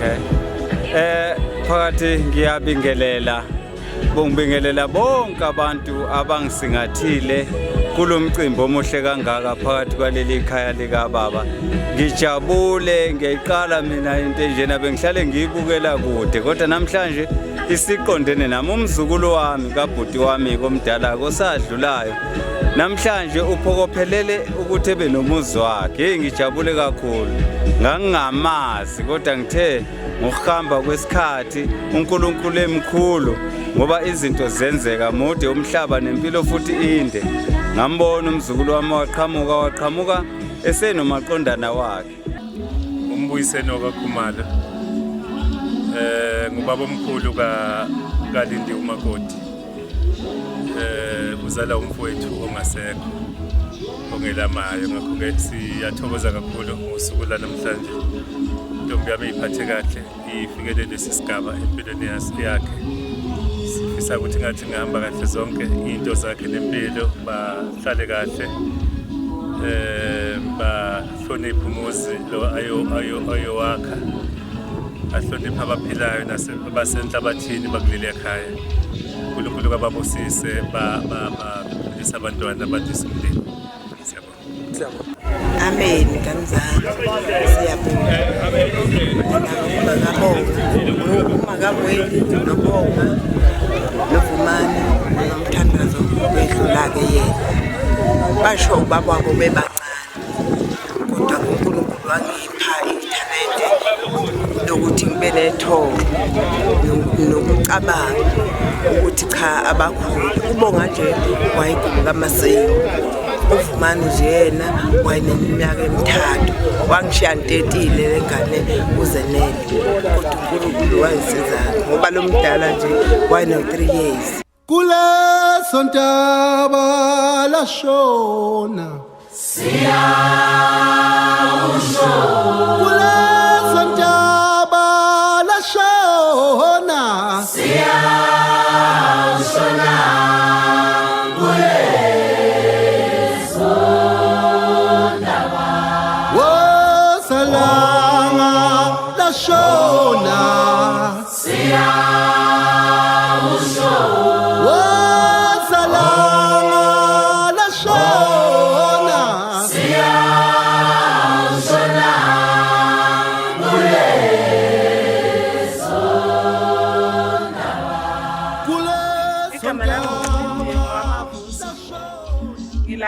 Okay. Phakathi ngiyabingelela bonke abantu abangisingathile kulomcimbi omuhle kangaka phakathi kwaleli khaya lika baba. Ngijabule ngiyiqala mina into enjena bengihlale ngiyibukela kude kodwa namhlanje isiqondene nami umzukulu wami kabhuti wami komdala kosadlulayo. Namhlanje uphokophelele ukuthi ebe nomuzi wakhe. Ngijabule kakhulu. Ngangamazi kodwa ngithe ngokuhamba kwesikhathi uNkulunkulu emkhulu ngoba izinto zenzeka mude umhlaba nempilo futhi inde. Ngambona umzukulu wami waqhamuka esenomaqondana wakhe. Umbuyiseno kaKhumalo ngubaba omkhulu kaLindi uMakoti. Uzala umfowethu ongasekho ongelamayo, ngakho-ke siyathokoza kakhulu ngosuku namhlanje. Intombi yami iphathe kahle, ifikele lesi sigaba empilweni yakhe. Sifisa ukuthi ngathi ngihamba kahle zonke into zakhe nempilo, bahlale kahle, bahloniphe umuzi lo ayowakha, ahloniphe abaphilayo nasenhlabathini bakuleli ekhaya. uNkulunkulu kababusise baphilise abantwana badlise umndeni. Siyabonga. Amen. Kanjani siyabonga. Ngabonga noVumani nomthandazo wedlula-ke yena. Basho ubaba wabo bebancane kodwa uNkulunkulu wangipha ithalente lokuthi ngibe nethobo nokucabanga ukuthi cha abakhulu. Ubonga nje wayegula kaMasengo. uVumani nje yena wayeneminyaka emithathu, wangishiya ntetile lengane uzenele kodwa uNkulunkulu wayesiza ngoba lo mdala nje wayeno-3 years. Kuleso ntaba lashona siyawusho, kuleso ntaba lashona siyawushona, kuleso ntaba wosalanga lashona siyawusho,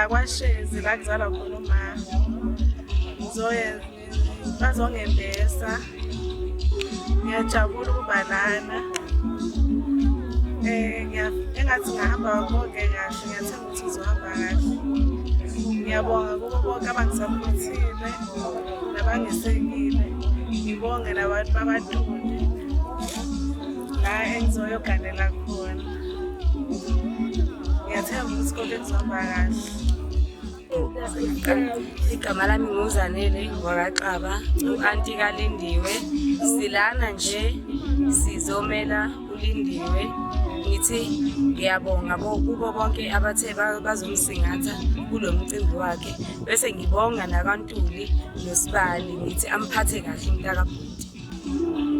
KwaShezi la kuzalwa khona umama. Bazongembesa. Ngiyajabula ukuba lana. Engathi ngihamba konke kahle, ngiyathemba ukuthi ngizohamba kahle. Ngiyabonga kubo bonke abangisaphothile nabangisekile. Ngibonge nabantu babaTuli la engizoyoganela khona. Ngiyathemba ukuthi konke kuzohamba kahle. Igama lami nguZanele wakaXaba, u-anti kaLindiwe. Silana nje sizomela uLindiwe. Ngithi ngiyabonga kubo bonke abathe bazomsingatha kulo mcimbi wakhe, bese ngibonga nakaNtuli noSibali ngithi amphathe kahle umntakabhuti.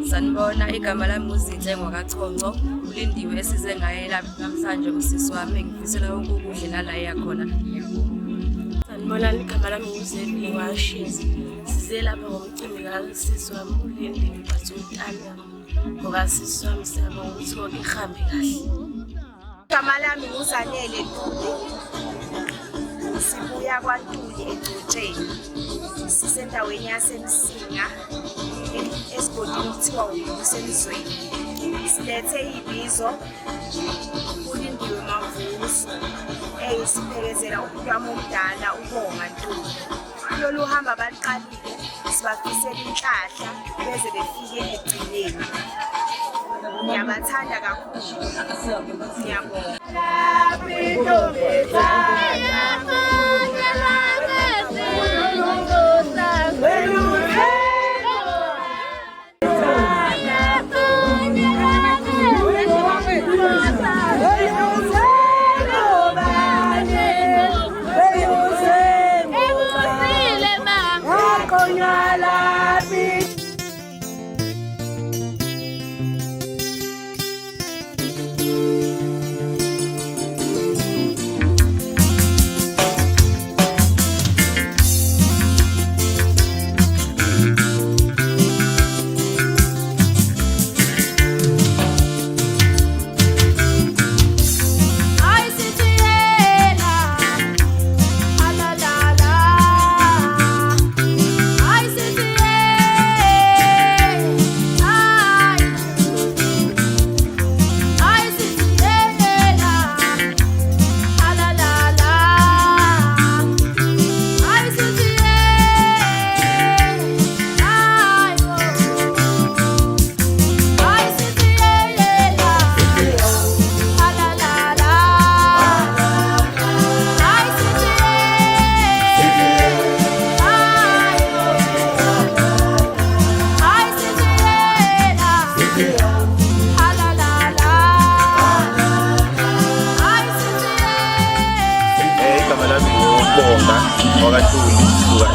Sanibona, igama lami uZinhle wakaChonco. uLindiwe esize ngaye namhlanje usisi wami, ngifisela konke okuhle nala yakhona. Sanibona, igama lami uZeli waShezi. Size lapha ngomcimbi kasisi wami uLindiwe bathumtanda ngoba sisi wami siyabonga ukuthi konke kuhambe kahle. Igama lami uZanele Ntuli. Sibuya kwaNtuli eGcotsheni. Sisendaweni yaseMsinga esigodini kuthiwa uSelizweni. Silethe ibizo uLindiwe Mavuso eyisiphekezela uPhumi omdala uBonga Ntuli. Lolu hamba baqalile sibafisela inhlahla beze befike egcineni. Ngiyabathanda kakhulu.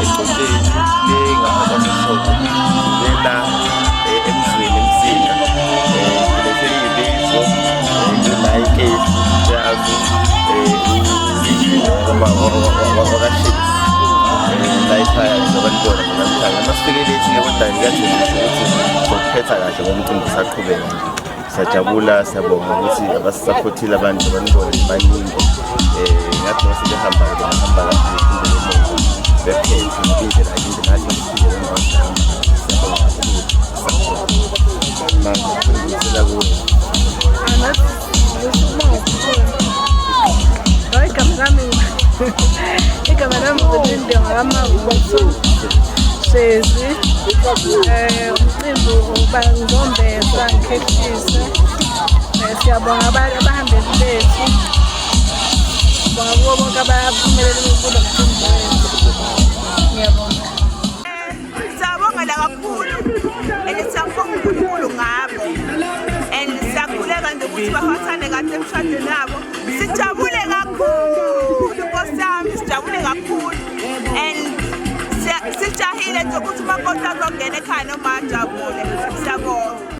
egcotsheni ngapha kwaMshopo ngena emzini Msinga kulethe ibizo kunayike jazi wakaship la ekhaya zabantwana namhlanje masifike lethi kodwa ngiyajabula ukuthi sokuphetha kahle ngomcimbi saqhubeka sajabula siyabonga ukuthi abasisapotile abantu abanibona baningi ngathi masebehamba bahamba kahle bephethe indlela yini nathi sifike ngomncane siyabonga sila kuwe igama lami ngilinde ngamavuso sezi umcimbi uba ngizombesa ngikhetshise siyabonga abahambeli bethu bonga kubo bonke abaphumelele kulo mcimbi wethu ngiyabonga siyabongela kakhulu and siyabonga uNkulunkulu ngabo and siyakhuleka nje ukuthi bahathane kahle emshadweni wabo sijabule kakhulu Nkosi yami sijabule kakhulu and sijahile nje ukuthi umakoti azongena ekhaya noma ajabule siyabonga